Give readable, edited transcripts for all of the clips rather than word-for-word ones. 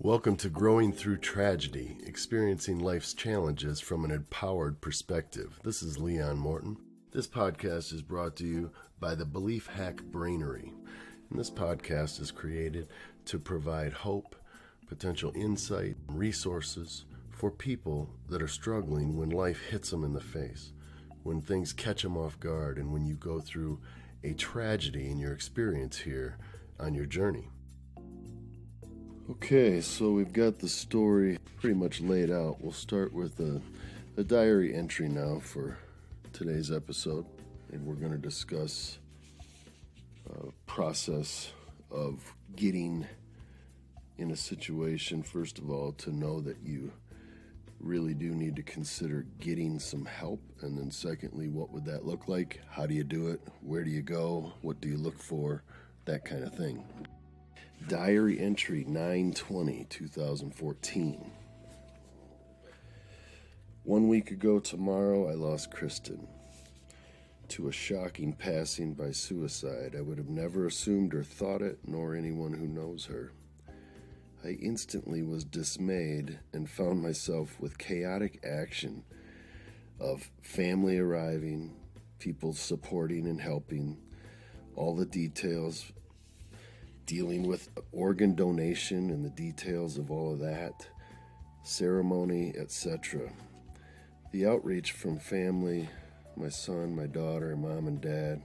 Welcome to Growing Through Tragedy, experiencing life's challenges from an empowered perspective. This is Leon Morton. This podcast is brought to you by the Belief Hack Brainery. And this podcast is created to provide hope, potential insight, and resources for people that are struggling when life hits them in the face, when things catch them off guard, and when you go through a tragedy in your experience here on your journey. Okay, so we've got the story pretty much laid out. We'll start with a diary entry now for today's episode, and we're going to discuss a process of getting in a situation, first of all, to know that you really do need to consider getting some help, and then secondly, what would that look like? How do you do it? Where do you go? What do you look for? That kind of thing. Diary entry 9/20/2014. 1 week ago tomorrow, I lost Kristen to a shocking passing by suicide. I would have never assumed or thought it, nor anyone who knows her. I instantly was dismayed and found myself with chaotic action of family arriving, people supporting and helping, all the details, dealing with organ donation and the details of all of that, ceremony, etc. The outreach from family, my son, my daughter, mom and dad,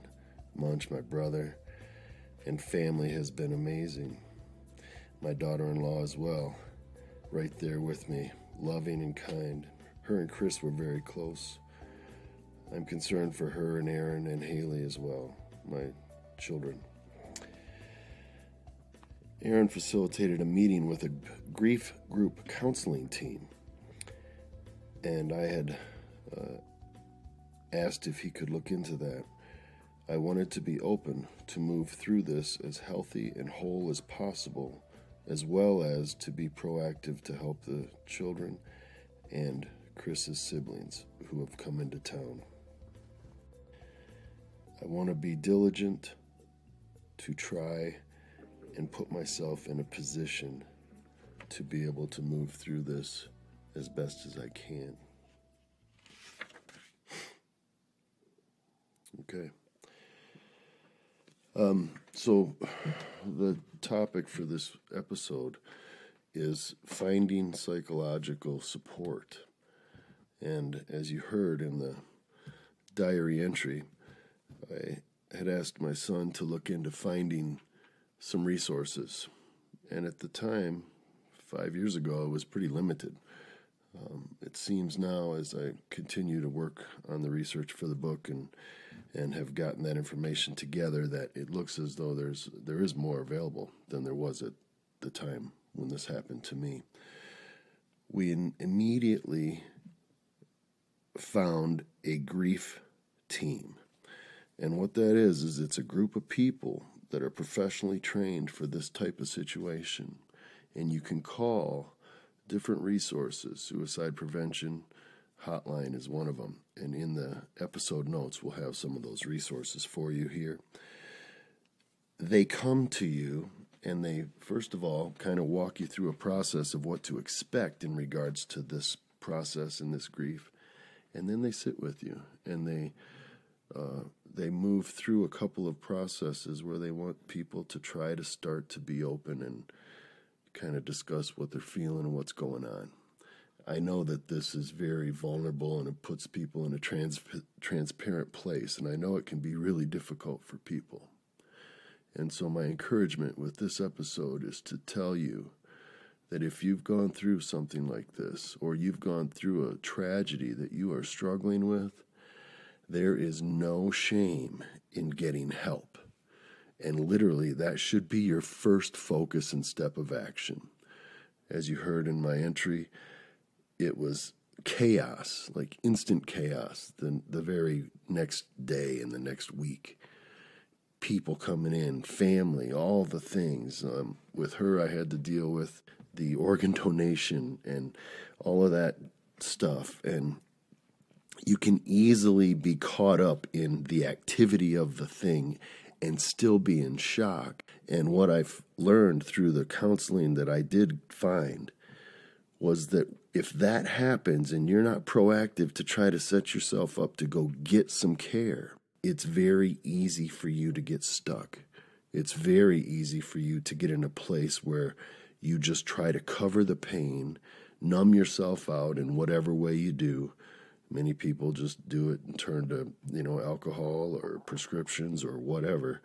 Munch, my brother, and family has been amazing. My daughter-in-law as well, right there with me, loving and kind. Her and Chris were very close. I'm concerned for her and Aaron and Haley as well, my children. Aaron facilitated a meeting with a grief group counseling team, and I had asked if he could look into that. I wanted to be open to move through this as healthy and whole as possible, as well as to be proactive to help the children and Chris's siblings who have come into town. I want to be diligent to try and put myself in a position to be able to move through this as best as I can. Okay. So the topic for this episode is finding psychological support. And as you heard in the diary entry, I had asked my son to look into finding some resources, and at the time, 5 years ago, it was pretty limited. It seems now, as I continue to work on the research for the book and have gotten that information together, that it looks as though there is more available than there was at the time when this happened to me. We immediately found a grief team, and what that is it's a group of people that are professionally trained for this type of situation. And you can call different resources. Suicide Prevention Hotline is one of them. And in the episode notes, we'll have some of those resources for you here. They come to you and they, first of all, kind of walk you through a process of what to expect in regards to this process and this grief. And then they sit with you and they move through a couple of processes where they want people to try to start to be open and kind of discuss what they're feeling and what's going on. I know that this is very vulnerable and it puts people in a transparent place, and I know it can be really difficult for people. And so my encouragement with this episode is to tell you that if you've gone through something like this, or you've gone through a tragedy that you are struggling with, there is no shame in getting help. And literally, that should be your first focus and step of action. As you heard in my entry, it was chaos, like instant chaos, the very next day and the next week. People coming in, family, all the things. With her, I had to deal with the organ donation and all of that stuff. And you can easily be caught up in the activity of the thing and still be in shock. And what I've learned through the counseling that I did find was that if that happens and you're not proactive to try to set yourself up to go get some care, it's very easy for you to get stuck. It's very easy for you to get in a place where you just try to cover the pain, numb yourself out in whatever way you do. Many people just do it and turn to, alcohol or prescriptions or whatever.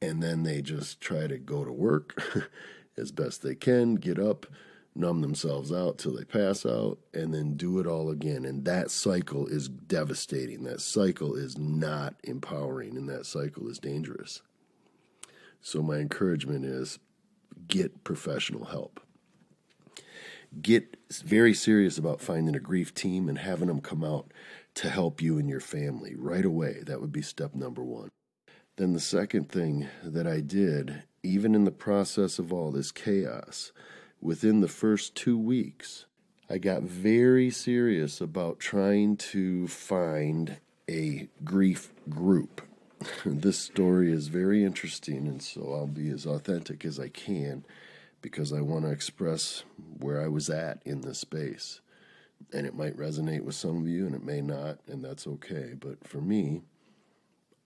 And then they just try to go to work as best they can, get up, numb themselves out till they pass out, and then do it all again. And that cycle is devastating. That cycle is not empowering, and that cycle is dangerous. So my encouragement is get professional help. Get very serious about finding a grief team and having them come out to help you and your family right away. That would be step number one. Then the second thing that I did, even in the process of all this chaos, within the first 2 weeks, I got very serious about trying to find a grief group. This story is very interesting, and so I'll be as authentic as I can because I want to express where I was at in this space. And it might resonate with some of you, and it may not, and that's okay. But for me,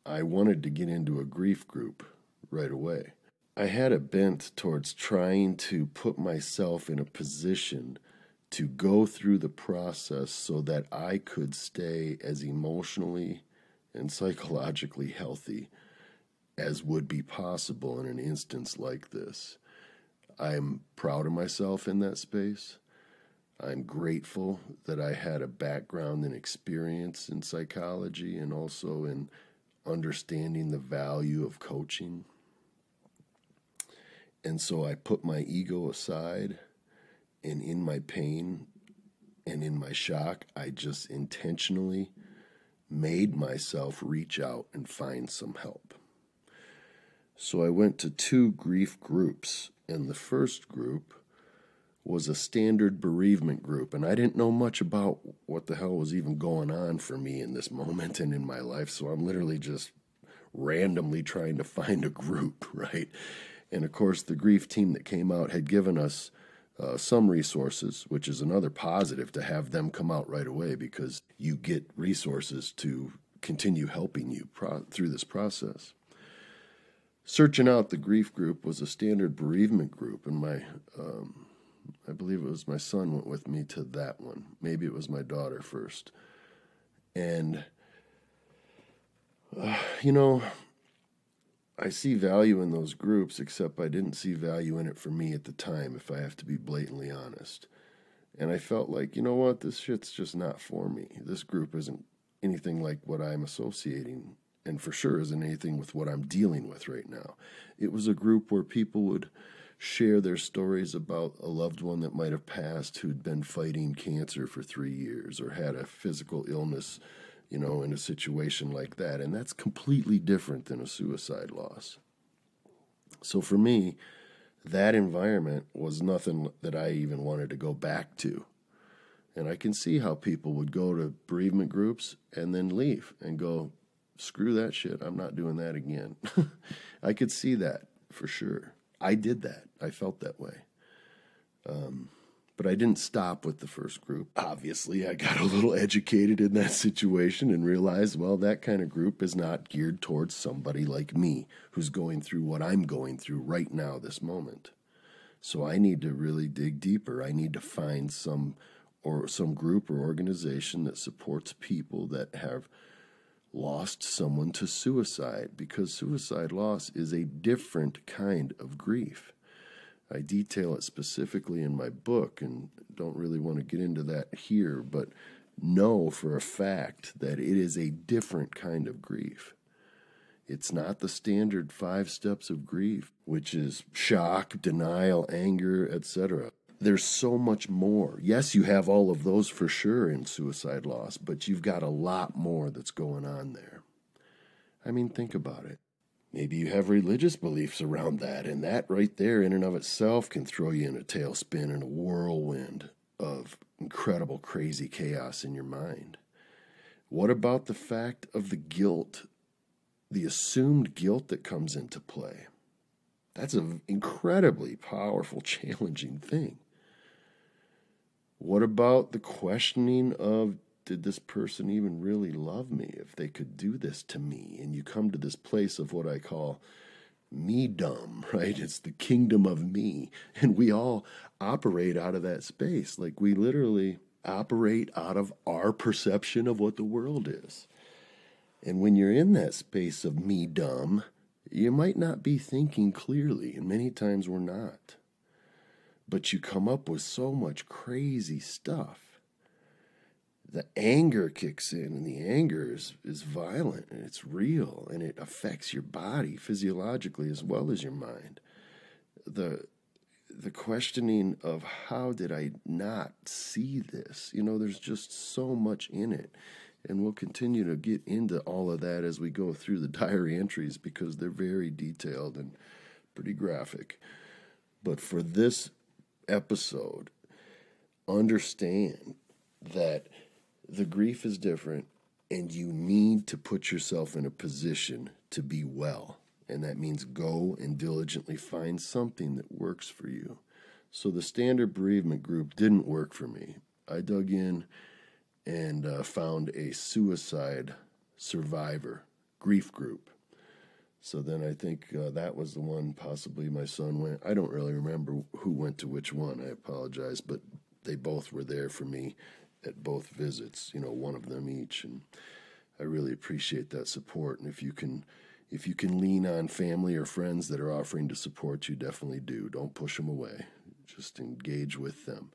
I wanted to get into a grief group right away. I had a bent towards trying to put myself in a position to go through the process so that I could stay as emotionally and psychologically healthy as would be possible in an instance like this. I'm proud of myself in that space. I'm grateful that I had a background and experience in psychology and also in understanding the value of coaching. And so I put my ego aside, and in my pain and in my shock, I just intentionally made myself reach out and find some help. So I went to 2 grief groups, and the first group was a standard bereavement group, and I didn't know much about what the hell was even going on for me in this moment and in my life, so I'm literally just randomly trying to find a group, right? And of course, the grief team that came out had given us some resources, which is another positive to have them come out right away because you get resources to continue helping you through this process. Searching out the grief group was a standard bereavement group, and I believe it was my son went with me to that one. Maybe it was my daughter first. And, I see value in those groups, except I didn't see value in it for me at the time, if I have to be blatantly honest. And I felt like, you know what, this shit's just not for me. This group isn't anything like what I'm associating, and for sure isn't anything with what I'm dealing with right now. It was a group where people would share their stories about a loved one that might have passed who'd been fighting cancer for 3 years or had a physical illness, in a situation like that. And that's completely different than a suicide loss. So for me, that environment was nothing that I even wanted to go back to. And I can see how people would go to bereavement groups and then leave and go, screw that shit, I'm not doing that again. I could see that for sure. I did that. I felt that way. But I didn't stop with the first group. Obviously, I got a little educated in that situation and realized, well, that kind of group is not geared towards somebody like me who's going through what I'm going through right now, this moment. So I need to really dig deeper. I need to find some group or organization that supports people that have lost someone to suicide, because suicide loss is a different kind of grief. I detail it specifically in my book and don't really want to get into that here, but know for a fact that it is a different kind of grief. It's not the standard 5 steps of grief, which is shock, denial, anger, etc. There's so much more. Yes, you have all of those for sure in suicide loss, but you've got a lot more that's going on there. I mean, think about it. Maybe you have religious beliefs around that, and that right there in and of itself can throw you in a tailspin and a whirlwind of incredible, crazy chaos in your mind. What about the fact of the guilt the assumed guilt that comes into play. That's an incredibly powerful, challenging thing. What about the questioning of, did this person even really love me if they could do this to me? And you come to this place of what I call me-dom, right? It's the kingdom of me. And we all operate out of that space. Like we literally operate out of our perception of what the world is. And when you're in that space of me-dom, you might not be thinking clearly, and many times we're not. But you come up with so much crazy stuff. The anger kicks in, and the anger is violent, and it's real, and it affects your body physiologically as well as your mind. The questioning of, how did I not see this? There's just so much in it. And we'll continue to get into all of that as we go through the diary entries, because they're very detailed and pretty graphic. But for this episode, understand that the grief is different, and you need to put yourself in a position to be well. And that means go and diligently find something that works for you. So the standard bereavement group didn't work for me. I dug in and found a suicide survivor grief group. So then I think that was the one possibly my son went. I don't really remember who went to which one. I apologize, but they both were there for me at both visits, one of them each. And I really appreciate that support. And if you can lean on family or friends that are offering to support you, definitely do. Don't push them away. Just engage with them.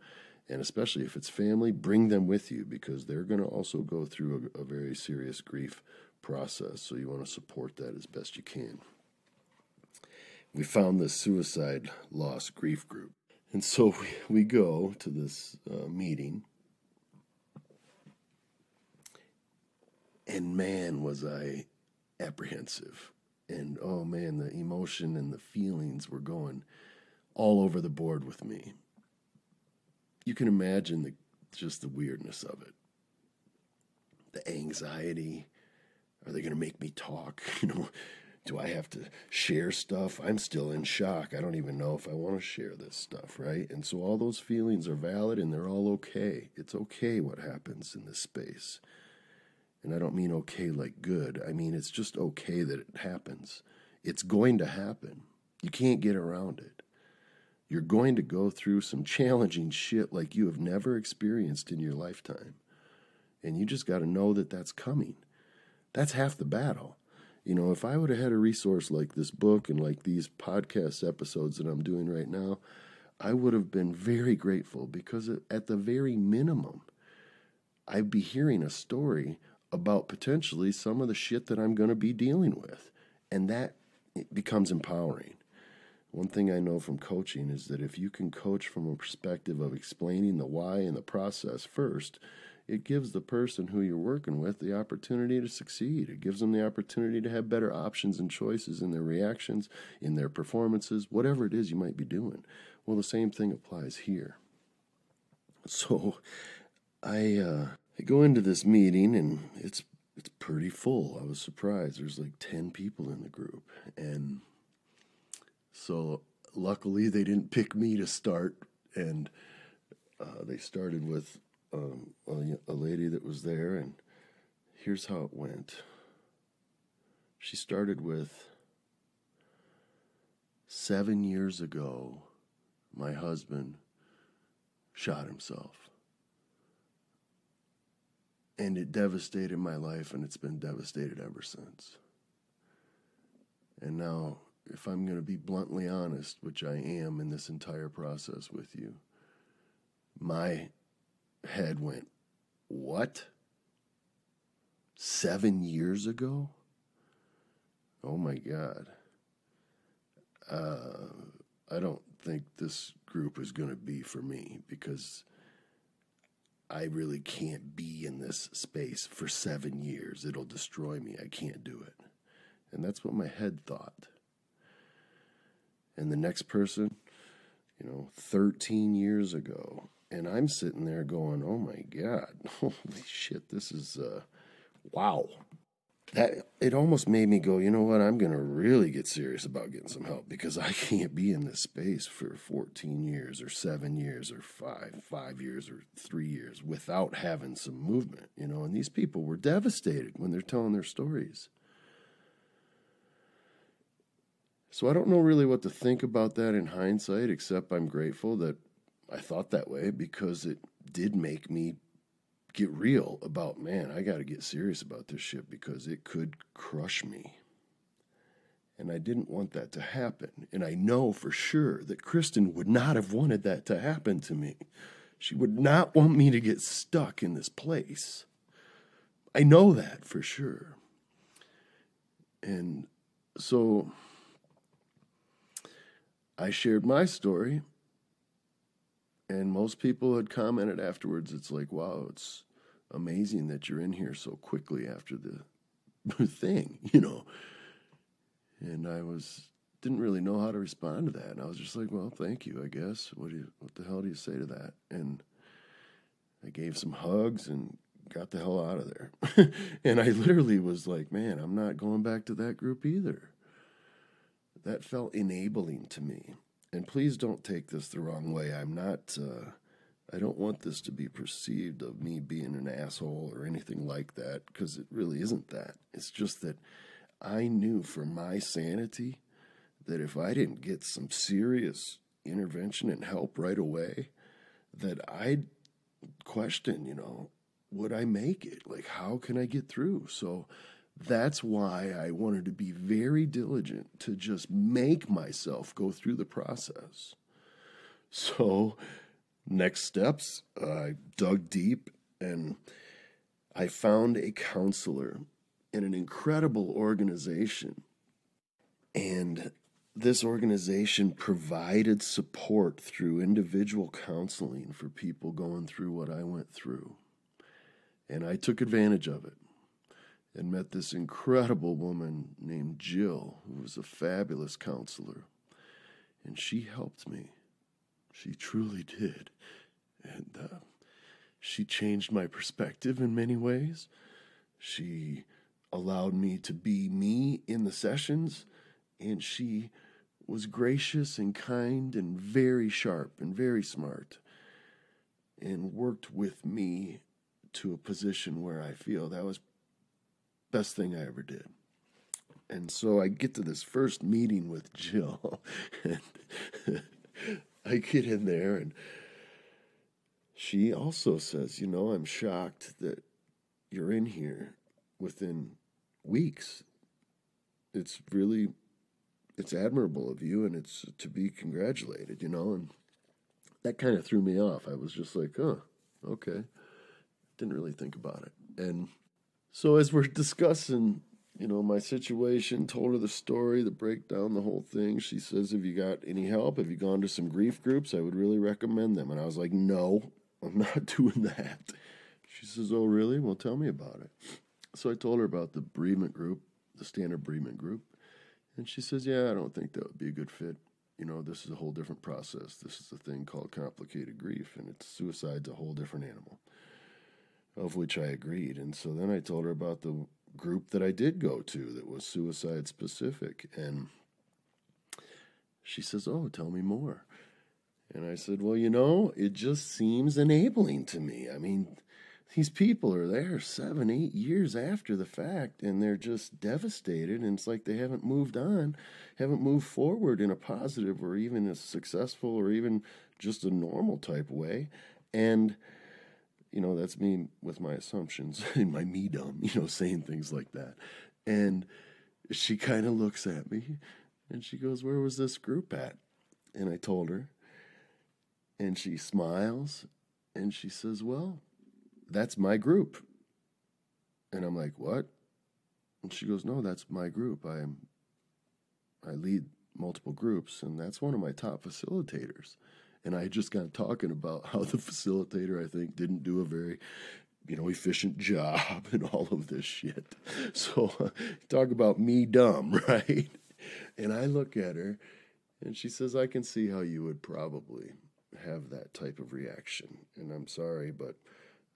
And especially if it's family, bring them with you, because they're going to also go through a very serious grief process. So you want to support that as best you can. We found this suicide loss grief group. And so we go to this meeting. And man, was I apprehensive. And oh man, the emotion and the feelings were going all over the board with me. You can imagine just the weirdness of it. The anxiety. Are they going to make me talk? Do I have to share stuff? I'm still in shock. I don't even know if I want to share this stuff, right? And so all those feelings are valid, and they're all okay. It's okay what happens in this space. And I don't mean okay like good. I mean it's just okay that it happens. It's going to happen. You can't get around it. You're going to go through some challenging shit like you have never experienced in your lifetime. And you just got to know that that's coming. That's half the battle. If I would have had a resource like this book and like these podcast episodes that I'm doing right now, I would have been very grateful, because at the very minimum, I'd be hearing a story about potentially some of the shit that I'm going to be dealing with. And that becomes empowering. One thing I know from coaching is that if you can coach from a perspective of explaining the why and the process first, it gives the person who you're working with the opportunity to succeed. It gives them the opportunity to have better options and choices in their reactions, in their performances, whatever it is you might be doing. Well, the same thing applies here. So I go into this meeting, and it's pretty full. I was surprised. There's like 10 people in the group. And so luckily they didn't pick me to start, and they started with a lady that was there, and here's how it went. She started with, 7 years ago, my husband shot himself. And it devastated my life, and it's been devastated ever since. And now, if I'm going to be bluntly honest, which I am in this entire process with you, my head went, what? 7 years ago? Oh my God. I don't think this group is going to be for me, because I really can't be in this space for 7 years. It'll destroy me. I can't do it. And that's what my head thought. And the next person, 13 years ago. And I'm sitting there going, oh my God, holy shit, this is, wow. that it almost made me go, you know what, I'm going to really get serious about getting some help, because I can't be in this space for 14 years or 7 years or 5 years or 3 years without having some movement, and these people were devastated when they're telling their stories. So I don't know really what to think about that in hindsight, except I'm grateful that I thought that way, because it did make me get real about, man, I got to get serious about this shit, because it could crush me. And I didn't want that to happen. And I know for sure that Kristen would not have wanted that to happen to me. She would not want me to get stuck in this place. I know that for sure. And so I shared my story, and most people had commented afterwards, it's like, wow, it's amazing that you're in here so quickly after the thing, And I didn't really know how to respond to that. And I was just like, well, thank you, I guess. What the hell do you say to that? And I gave some hugs and got the hell out of there. And I literally was like, man, I'm not going back to that group either. That felt enabling to me. And please don't take this the wrong way. I don't want this to be perceived of me being an asshole or anything like that, because it really isn't that. It's just that I knew for my sanity that if I didn't get some serious intervention and help right away, that I'd question, would I make it? Like, how can I get through? So that's why I wanted to be very diligent to just make myself go through the process. So next steps, I dug deep and I found a counselor in an incredible organization. And this organization provided support through individual counseling for people going through what I went through. And I took advantage of it and met this incredible woman named Jill, who was a fabulous counselor. And she helped me. She truly did. And she changed my perspective in many ways. She allowed me to be me in the sessions, and she was gracious and kind and very sharp and very smart, and worked with me to a position where I feel that was the best thing I ever did. And so I get to this first meeting with Jill, and I get in there, and she also says, I'm shocked that you're in here within weeks. It's admirable of you, and it's to be congratulated, and that kind of threw me off. I was just like, oh, okay. Didn't really think about it. And so as we're discussing, my situation, told her the story, the breakdown, the whole thing, she says, have you got any help? Have you gone to some grief groups? I would really recommend them. And I was like, no, I'm not doing that. She says, oh, really? Well, tell me about it. So I told her about the bereavement group, the standard bereavement group. And she says, yeah, I don't think that would be a good fit. This is a whole different process. This is a thing called complicated grief, and suicide's a whole different animal, of which I agreed. And so then I told her about the group that I did go to that was suicide specific. And she says, oh, tell me more. And I said, well, it just seems enabling to me. I mean, these people are there 7, 8 years after the fact, and they're just devastated. And it's like they haven't moved on, haven't moved forward in a positive or even a successful or even just a normal type way. And, that's me with my assumptions and my me dumb, saying things like that. And she kind of looks at me and she goes, where was this group at? And I told her. And she smiles and she says, well, that's my group. And I'm like, what? And she goes, no, that's my group. I lead multiple groups, and that's one of my top facilitators. And I just got talking about how the facilitator, I think, didn't do a very, efficient job and all of this shit. So talk about me dumb, right? And I look at her, and she says, I can see how you would probably have that type of reaction. And I'm sorry, but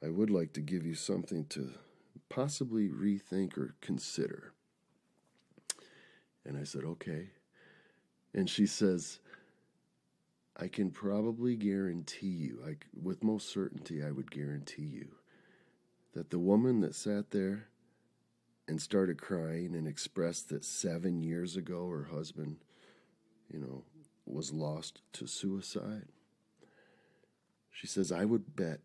I would like to give you something to possibly rethink or consider. And I said, okay. And she says, I can probably guarantee you, with most certainty, I would guarantee you that the woman that sat there and started crying and expressed that 7 years ago her husband, was lost to suicide, she says, I would bet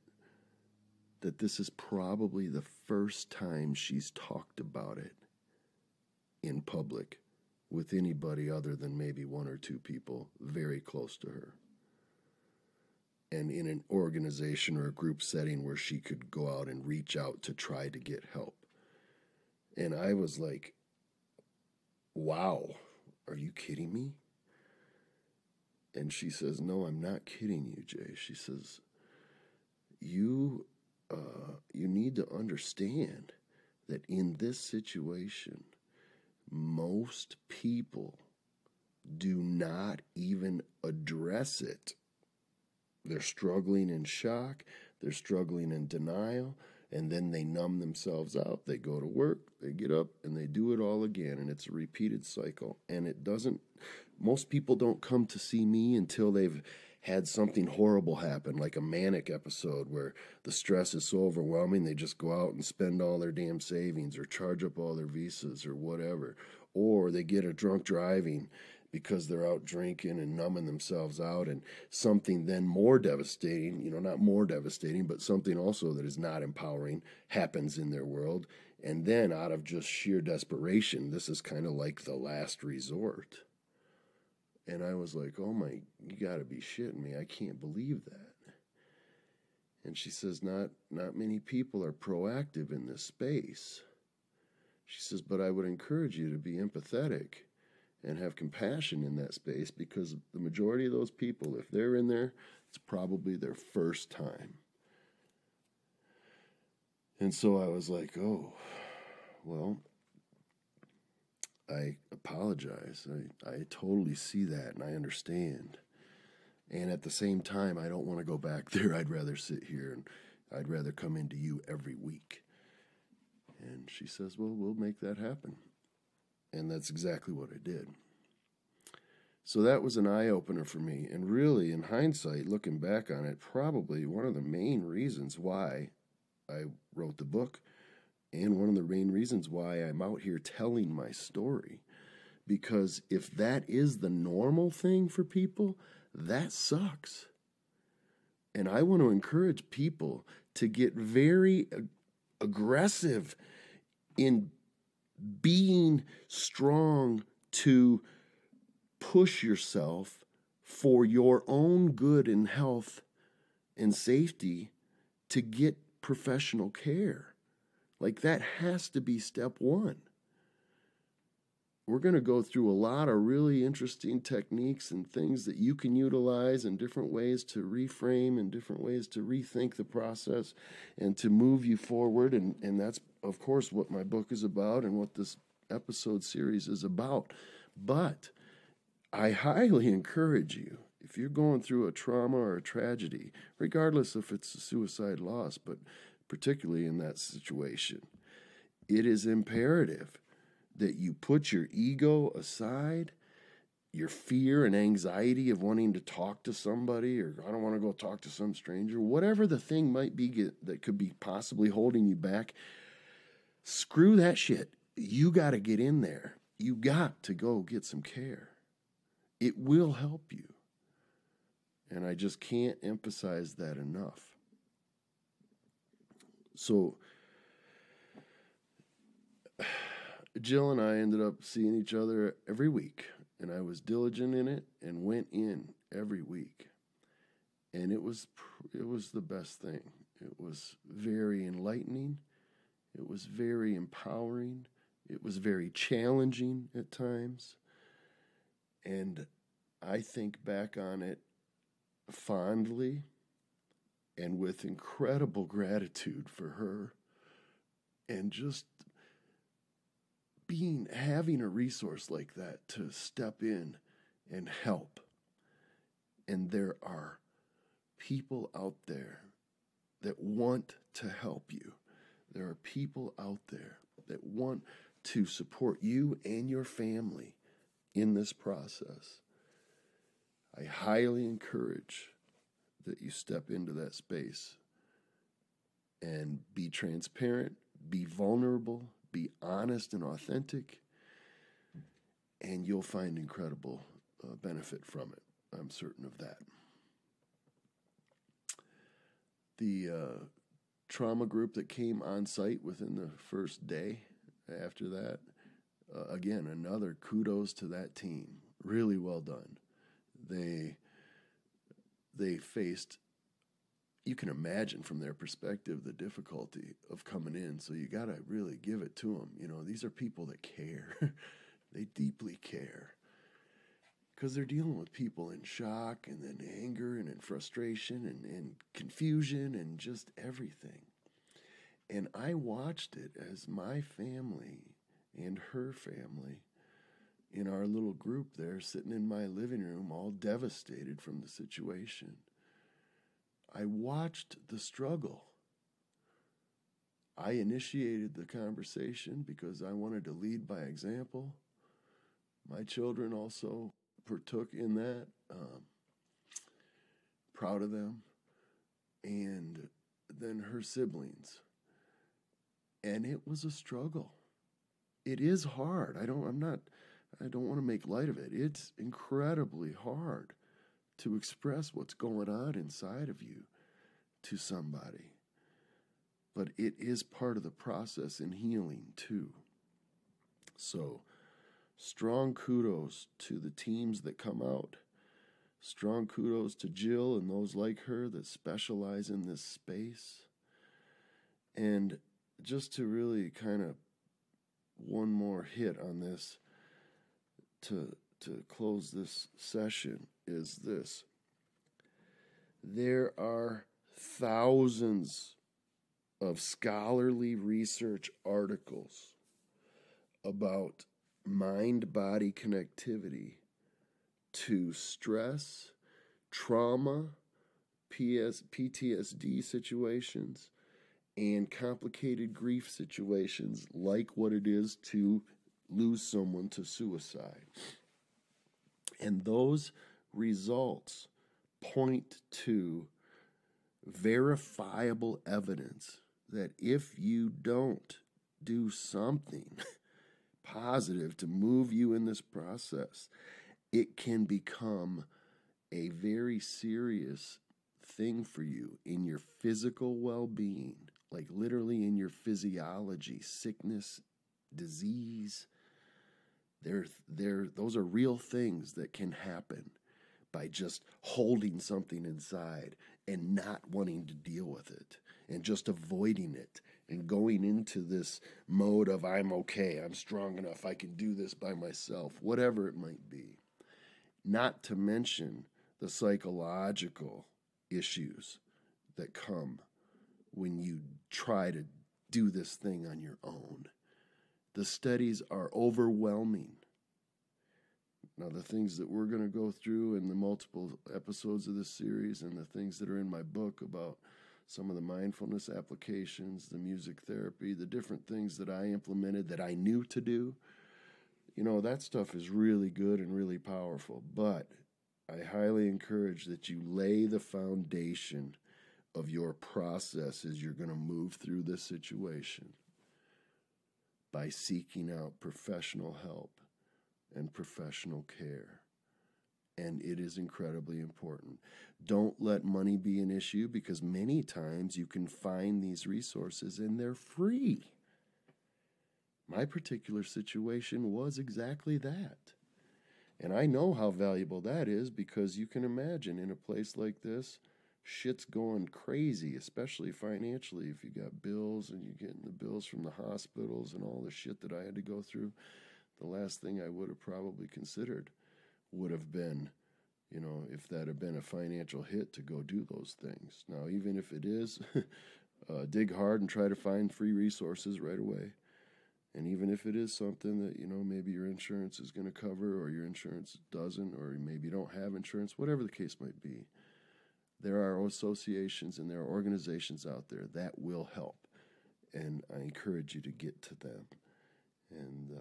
that this is probably the first time she's talked about it in public with anybody other than maybe one or two people very close to her, and in an organization or a group setting where she could go out and reach out to try to get help. And I was like, wow, are you kidding me? And she says, no, I'm not kidding you, Jay. She says, you need to understand that in this situation, most people do not even address it. They're struggling in shock, they're struggling in denial, and then they numb themselves out. They go to work, they get up, and they do it all again, and it's a repeated cycle. And most people don't come to see me until they've had something horrible happen, like a manic episode where the stress is so overwhelming they just go out and spend all their damn savings or charge up all their visas or whatever. Or they get a drunk driving because they're out drinking and numbing themselves out, and something then more devastating, not more devastating, but something also that is not empowering happens in their world. And then out of just sheer desperation, this is kind of like the last resort. And I was like, oh my, you gotta be shitting me. I can't believe that. And she says, not many people are proactive in this space. She says, but I would encourage you to be empathetic and have compassion in that space, because the majority of those people, if they're in there, it's probably their first time. And so I was like, oh, well, I apologize. I totally see that, and I understand. And at the same time, I don't want to go back there. I'd rather sit here, and I'd rather come into you every week. And she says, well, we'll make that happen. And that's exactly what I did. So that was an eye-opener for me. And really, in hindsight, looking back on it, probably one of the main reasons why I wrote the book, and one of the main reasons why I'm out here telling my story. Because if that is the normal thing for people, that sucks. And I want to encourage people to get very aggressive in being strong to push yourself for your own good and health and safety to get professional care. Like, that has to be step one. We're going to go through a lot of really interesting techniques and things that you can utilize, and different ways to reframe and different ways to rethink the process and to move you forward. And that's, of course, what my book is about and what this episode series is about. But I highly encourage you, if you're going through a trauma or a tragedy, regardless if it's a suicide loss, but particularly in that situation, it is imperative that you put your ego aside, your fear and anxiety of wanting to talk to somebody, or I don't want to go talk to some stranger, whatever the thing might be that could be possibly holding you back. Screw that shit. You got to get in there. You got to go get some care. It will help you. And I just can't emphasize that enough. So Jill and I ended up seeing each other every week, and I was diligent in it and went in every week. And it was the best thing. It was very enlightening. It was very empowering. It was very challenging at times. And I think back on it fondly and with incredible gratitude for her, and just having a resource like that to step in and help. And there are people out there that want to help you, There are people out there that want to support you and your family in this process. I highly encourage that you step into that space and be transparent, be vulnerable, be honest and authentic, and you'll find incredible benefit from it. I'm certain of that. The trauma group that came on site within the first day after that, again, another kudos to that team. Really well done. They faced, you can imagine from their perspective, the difficulty of coming in. So you got to really give it to them. You know, these are people that care. They deeply care. Because they're dealing with people in shock and then anger and in frustration and confusion and just everything. And I watched it as my family and her family in our little group there sitting in my living room all devastated from the situation. I watched the struggle. I initiated the conversation because I wanted to lead by example. My children also partook in that. Proud of them. And then her siblings. And it was a struggle. It is hard. I don't want to make light of it. It's incredibly hard to express what's going on inside of you to somebody. But it is part of the process in healing too. So, strong kudos to the teams that come out. Strong kudos to Jill and those like her that specialize in this space. And just to really kind of one more hit on this to close this session is this. There are thousands of scholarly research articles about mind-body connectivity to stress, trauma, PTSD situations, and complicated grief situations like what it is to lose someone to suicide. And those results point to verifiable evidence that if you don't do something positive to move you in this process, it can become a very serious thing for you in your physical well-being, like literally in your physiology, sickness, disease. Those are real things that can happen by just holding something inside and not wanting to deal with it and just avoiding it and going into this mode of I'm okay, I'm strong enough, I can do this by myself, whatever it might be. Not to mention the psychological issues that come when you try to do this thing on your own. The studies are overwhelming. Now, the things that we're going to go through in the multiple episodes of this series and the things that are in my book about some of the mindfulness applications, the music therapy, the different things that I implemented that I knew to do, that stuff is really good and really powerful. But I highly encourage that you lay the foundation of your process as you're going to move through this situation by seeking out professional help and professional care. And it is incredibly important. Don't let money be an issue because many times you can find these resources and they're free. My particular situation was exactly that. And I know how valuable that is because you can imagine in a place like this, shit's going crazy, especially financially. If you got bills and you're getting the bills from the hospitals and all the shit that I had to go through, the last thing I would have probably considered would have been, if that had been a financial hit to go do those things. Now, even if it is, dig hard and try to find free resources right away. And even if it is something that, maybe your insurance is going to cover or your insurance doesn't, or maybe you don't have insurance, whatever the case might be, there are associations and there are organizations out there that will help. and I encourage you to get to them. And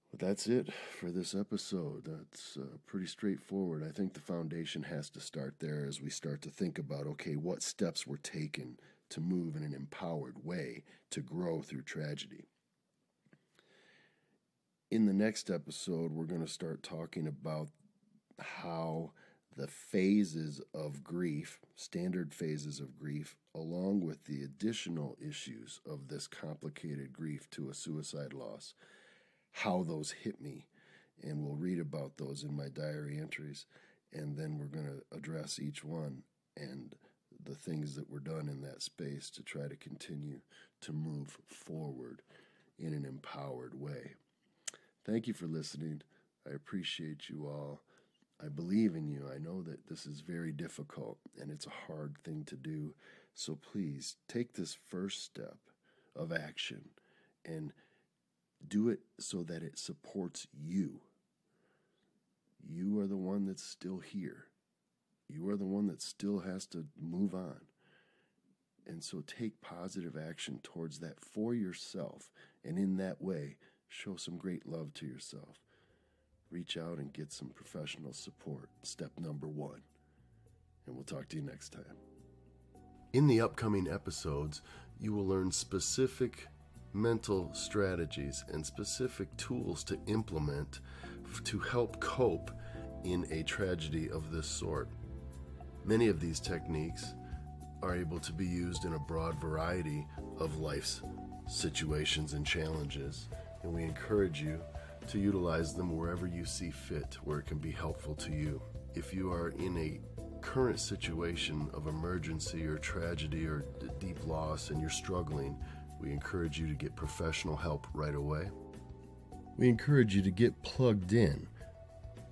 but that's it for this episode. That's pretty straightforward. I think the foundation has to start there as we start to think about, okay, what steps were taken to move in an empowered way to grow through tragedy. In the next episode, we're going to start talking about how the phases of grief, standard phases of grief, along with the additional issues of this complicated grief to a suicide loss, how those hit me. And we'll read about those in my diary entries. And then we're going to address each one and the things that were done in that space to try to continue to move forward in an empowered way. Thank you for listening. I appreciate you all. I believe in you. I know that this is very difficult and it's a hard thing to do. So please take this first step of action and do it so that it supports you. You are the one that's still here. You are the one that still has to move on. And so take positive action towards that for yourself. And in that way, show some great love to yourself. Reach out and get some professional support. Step number 1. And we'll talk to you next time. In the upcoming episodes, you will learn specific mental strategies and specific tools to implement to help cope in a tragedy of this sort. Many of these techniques are able to be used in a broad variety of life's situations and challenges, and we encourage you to utilize them wherever you see fit, where it can be helpful to you. If you are in a current situation of emergency or tragedy or deep loss and you're struggling, we encourage you to get professional help right away. We encourage you to get plugged in.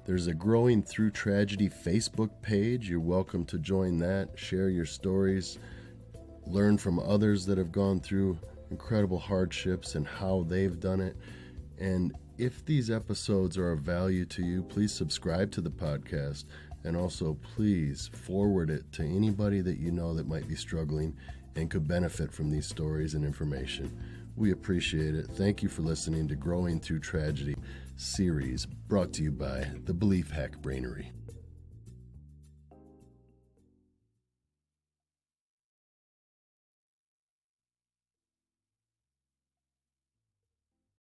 There's a Growing Through Tragedy Facebook page. You're welcome to join that, share your stories, learn from others that have gone through incredible hardships and how they've done it. And if these episodes are of value to you, please subscribe to the podcast, and also please forward it to anybody that you know that might be struggling and could benefit from these stories and information. We appreciate it. Thank you for listening to Growing Through Tragedy series, brought to you by the Belief Hack Brainery.